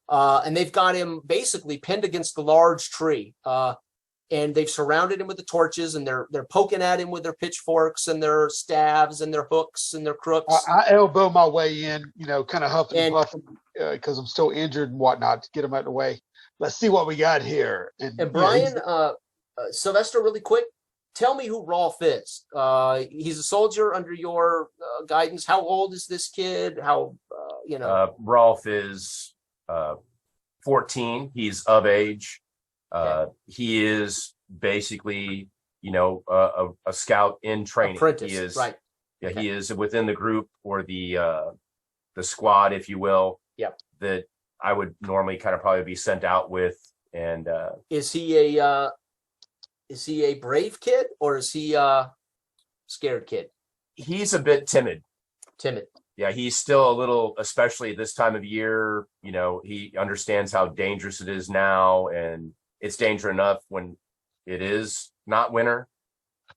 and they've got him basically pinned against the large tree. And they've surrounded him with the torches, and they're poking at him with their pitchforks and their staves and their hooks and their crooks. I elbow my way in, kind of huffing and And puffing because I'm still injured and whatnot to get him out of the way. Let's see what we got here. and Brian, Sylvester, really quick, tell me who Rolf is. He's a soldier under your guidance. How old is this kid? Rolf is 14. He's of age. He is basically, a scout in training. Apprentice, he is right? Yeah, okay. He is within the group or the squad, if you will. Yep. That I would normally kind of probably be sent out with. And is he a brave kid or is he a scared kid? He's a bit timid. Timid. Yeah, he's still a little, especially this time of year. He understands how dangerous it is now, and it's dangerous enough when it is not winter,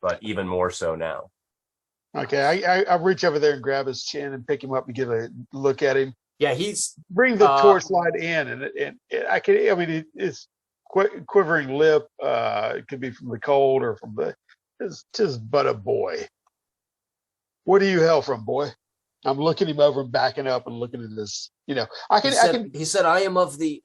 but even more so now. Okay, I reach over there and grab his chin and pick him up and get a look at him. Yeah, he's bring the torchlight in, and I can. I mean, it's quivering lip. It could be from the cold or from it's just but a boy. What do you hail from, boy? I'm looking him over and backing up and looking at this. He said, I am of the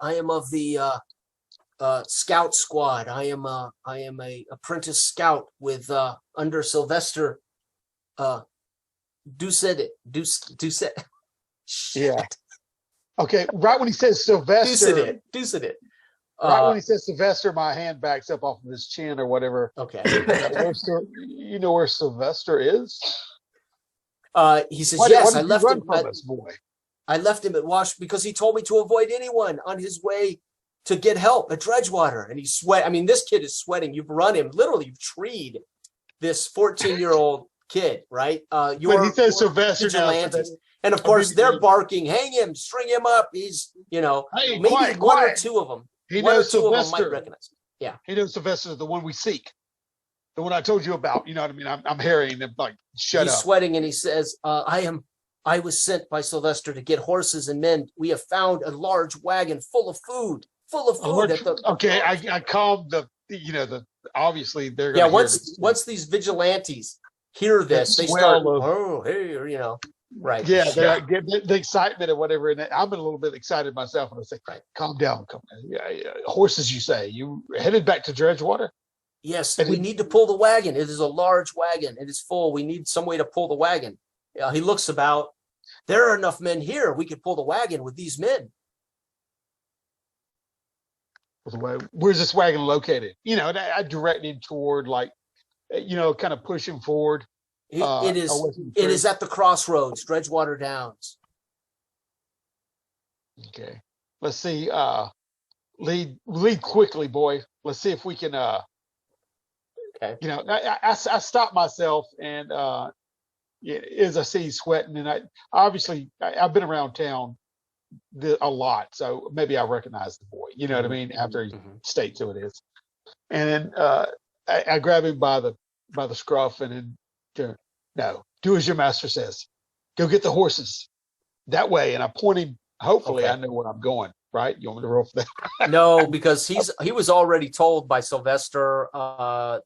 scout squad. I am a apprentice scout with under Sylvester. Do said it. Yeah. Okay. Right when he says Sylvester. Do said it. Right when he says Sylvester, my hand backs up off of his chin or whatever. Okay. You know where Sylvester is? He says, yes, I left him. Boy? I left him at Wash because he told me to avoid anyone on his way to get help at Dredgewater. And he's sweat. I mean, this kid is sweating. You've run him. Literally, you've treed this 14-year-old kid, right? But he says Sylvester vigilantes. And of course, they're barking, hang him, string him up. He's, hey, maybe quiet. or two of them. He knows Sylvester. Might recognize him. Yeah. He knows Sylvester is the one we seek. The one I told you about. You know what I mean? I'm harrying him like, shut up. He's sweating and he says, I was sent by Sylvester to get horses and men. We have found a large wagon full of food. Okay, I calmed obviously they're going to once these vigilantes hear this, they start, right. Yeah, they get the excitement or whatever. And I'm a little bit excited myself. And I say, calm down. Yeah, horses, you say. You headed back to Dredgewater? Yes, we need to pull the wagon. It is a large wagon. It is full. We need some way to pull the wagon. He looks about. There are enough men here. We could pull the wagon with these men. Where's this wagon located? I direct him toward kind of push him forward. It is at the crossroads, Dredgewater Downs. Okay. Let's see. Lead quickly, boy. Let's see if we can okay. I stop myself and as I see he's sweating, and I've been around town a lot, so maybe I recognize the boy. You know what I mean? After he states who it is, and then I grab him by the scruff and then no, do as your master says. Go get the horses that way, and I point him. Hopefully, I know where I'm going. Right? You want me to roll for that? No, because he was already told by Sylvester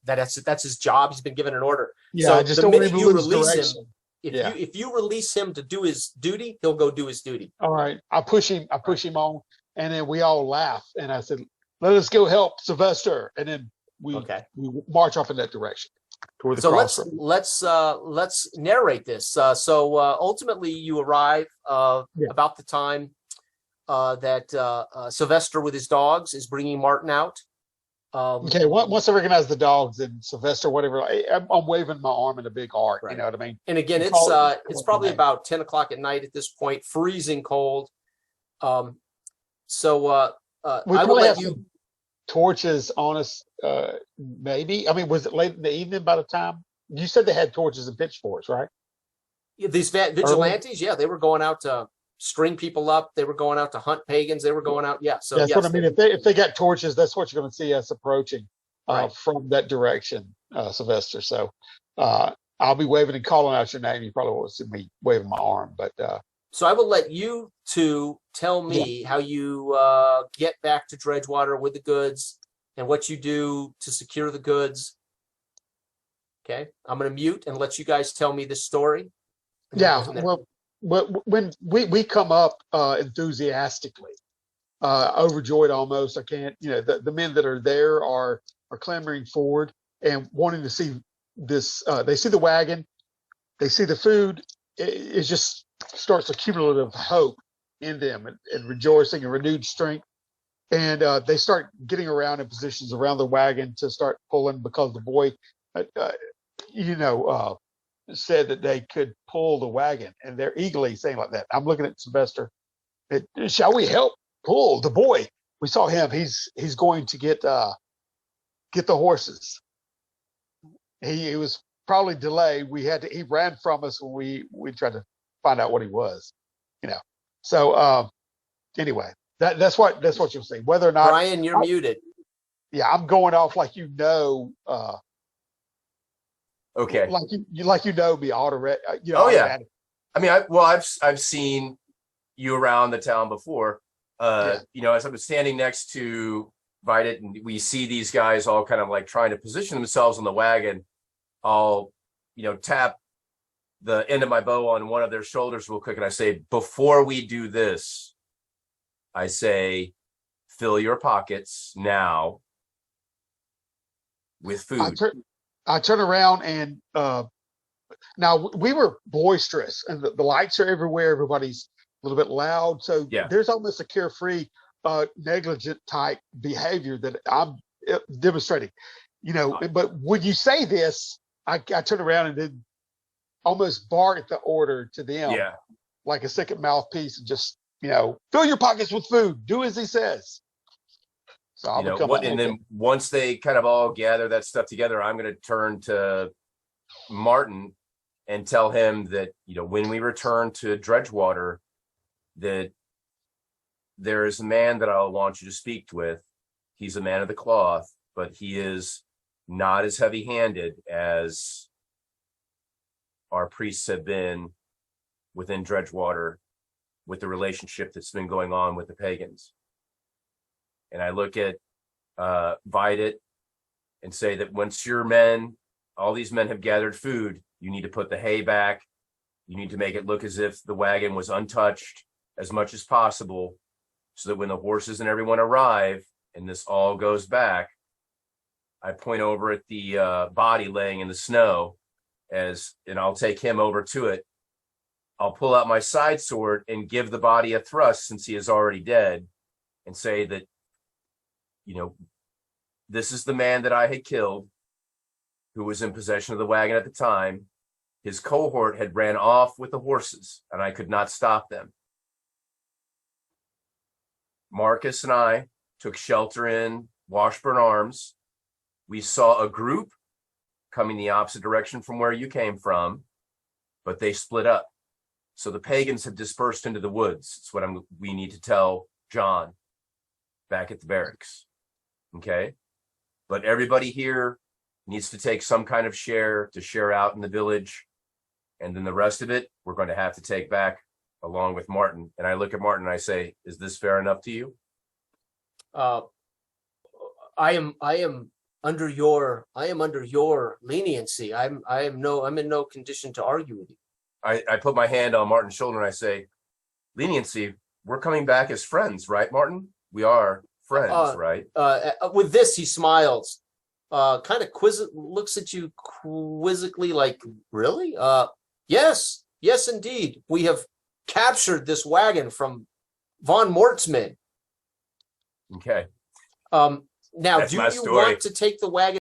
that's his job. He's been given an order. Yeah, so I just don't want him to lose direction. If you release him to do his duty, he'll go do his duty. All right. I push him on, and then we all laugh. And I said, let us go help Sylvester. And then we march off in that direction. Toward the crossroads. Let's narrate this. So ultimately you arrive about the time that Sylvester with his dogs is bringing Martin out. Okay, once I recognize the dogs and Sylvester, whatever, I'm waving my arm in a big arc. Right. You know what I mean? And again, it's probably about 10 o'clock at night at this point, freezing cold. So I will let you torches on us. Maybe. I mean, was it late in the evening by the time you said they had torches and pitchforks, right? Yeah, these vigilantes, they were going out to string people up. They were going out to hunt pagans. They were going out. Yeah. So that's what I mean. If they got torches, that's what you're going to see us approaching from that direction, Sylvester. So I'll be waving and calling out your name. You probably won't see me waving my arm, but So I will let you two tell me how you get back to Dredgewater with the goods and what you do to secure the goods. Okay, I'm going to mute and let you guys tell me the story. And we'll go Yeah, from there. well, when we come up enthusiastically, overjoyed almost. I can't, the men that are there are clamoring forward and wanting to see this. They see the wagon, they see the food. It just starts a cumulative hope in them and rejoicing and renewed strength. And they start getting around in positions around the wagon to start pulling because the boy, uh, you know, said that they could pull the wagon, and they're eagerly saying like that. I'm looking at Sylvester. Shall we help pull the boy? We saw him. He's going to get the horses. He was probably delayed. He ran from us when we tried to find out what he was. So anyway, that's what you'll see. Whether or not Brian, you're muted. Yeah, I'm going off like Okay. like me already. Oh yeah. I mean, I've seen you around the town before. As I was standing next to Vydar, and we see these guys all kind of like trying to position themselves on the wagon. I'll, tap the end of my bow on one of their shoulders real quick, and I say, before we do this, I say, fill your pockets now with food. I turn around and now we were boisterous, and the lights are everywhere. Everybody's a little bit loud, so there's almost a carefree, negligent type behavior that I'm demonstrating. But when you say this, I turn around and then almost bark the order to them, like a second mouthpiece, and just fill your pockets with food. Do as he says. So and then once they kind of all gather that stuff together, I'm going to turn to Martin and tell him that, when we return to Dredgewater, that there is a man that I'll want you to speak with. He's a man of the cloth, but he is not as heavy-handed as our priests have been within Dredgewater with the relationship that's been going on with the pagans. And I look at Vydar and say that once all these men have gathered food, you need to put the hay back. You need to make it look as if the wagon was untouched as much as possible, so that when the horses and everyone arrive and this all goes back, I point over at the body laying in the snow and I'll take him over to it. I'll pull out my side sword and give the body a thrust, since he is already dead, and say that, this is the man that I had killed, who was in possession of the wagon at the time. His cohort had ran off with the horses, and I could not stop them. Marcus and I took shelter in Washburn Arms. We saw a group coming the opposite direction from where you came from, but they split up. So the pagans have dispersed into the woods. It's what we need to tell John back at the barracks. Okay? But everybody here needs to take some kind of share to share out in the village. And then the rest of it, we're going to have to take back along with Martin. And I look at Martin and I say, is this fair enough to you? I am under your leniency. I'm in no condition to argue with you. I put my hand on Martin's shoulder and I say, leniency, we're coming back as friends, right, Martin? We are friends, right? With this, he smiles, kind of looks at you quizzically, like, really? Yes, indeed. We have captured this wagon from von Mortzman. Okay. Now, That's do my you story. want to take the wagon